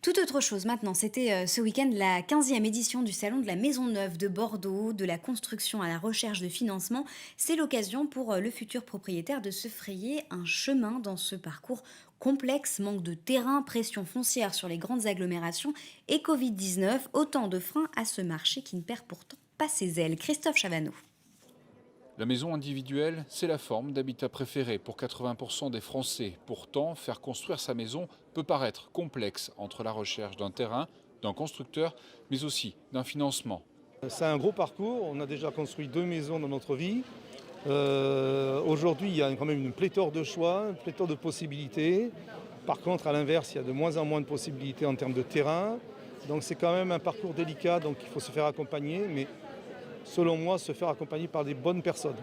Tout autre chose maintenant, c'était ce week-end la 15e édition du Salon de la Maison Neuve de Bordeaux, de la construction à la recherche de financement. C'est l'occasion pour le futur propriétaire de se frayer un chemin dans ce parcours complexe, manque de terrain, pression foncière sur les grandes agglomérations et Covid-19, autant de freins à ce marché qui ne perd pourtant pas ses ailes. Christophe Chavanneau. La maison individuelle, c'est la forme d'habitat préférée pour 80% des Français. Pourtant, faire construire sa maison peut paraître complexe entre la recherche d'un terrain, d'un constructeur, mais aussi d'un financement. C'est un gros parcours, on a déjà construit 2 maisons dans notre vie. Aujourd'hui, il y a quand même une pléthore de choix, une pléthore de possibilités. Par contre, à l'inverse, il y a de moins en moins de possibilités en termes de terrain. Donc c'est quand même un parcours délicat, donc il faut se faire accompagner, mais selon moi, se faire accompagner par des bonnes personnes.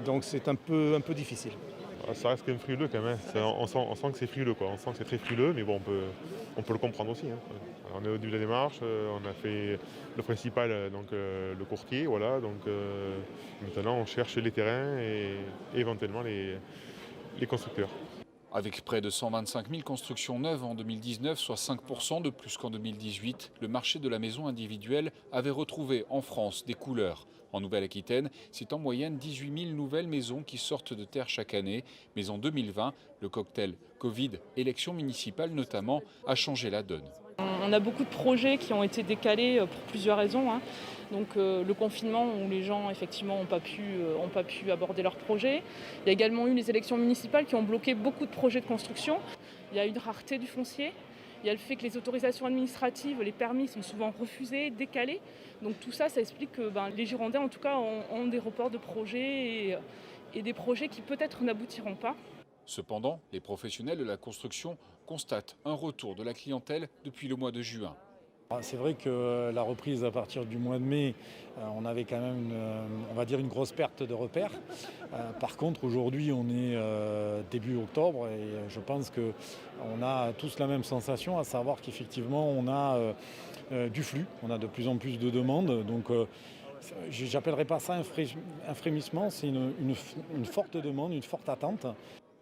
Donc c'est un peu difficile. Ah, ça reste quand même frileux quand même. On sent que c'est frileux, quoi. On sent que c'est très frileux, mais bon, on peut le comprendre aussi, hein. Alors, on est au début de la démarche, on a fait le principal, donc le courtier, voilà. Donc maintenant on cherche les terrains et éventuellement les constructeurs. Avec près de 125 000 constructions neuves en 2019, soit 5% de plus qu'en 2018, le marché de la maison individuelle avait retrouvé en France des couleurs. En Nouvelle-Aquitaine, c'est en moyenne 18 000 nouvelles maisons qui sortent de terre chaque année. Mais en 2020, le cocktail Covid, élections municipales notamment, a changé la donne. On a beaucoup de projets qui ont été décalés pour plusieurs raisons, hein. Donc le confinement où les gens effectivement n'ont pas pu aborder leurs projets. Il y a également eu les élections municipales qui ont bloqué beaucoup de projets de construction. Il y a une rareté du foncier. Il y a le fait que les autorisations administratives, les permis sont souvent refusés, décalés. Donc tout ça, ça explique que les Girondins en tout cas ont des reports de projets et des projets qui peut-être n'aboutiront pas. Cependant, les professionnels de la construction constatent un retour de la clientèle depuis le mois de juin. C'est vrai que la reprise à partir du mois de mai, on avait quand même on va dire une grosse perte de repères. Par contre, aujourd'hui, on est début octobre et je pense qu'on a tous la même sensation, à savoir qu'effectivement, on a du flux, on a de plus en plus de demandes. Donc, je n'appellerais pas ça un frémissement, c'est une forte demande, une forte attente.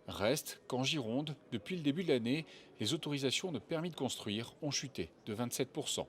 Reste qu'en Gironde, depuis le début de l'année, les autorisations de permis de construire ont chuté de 27%.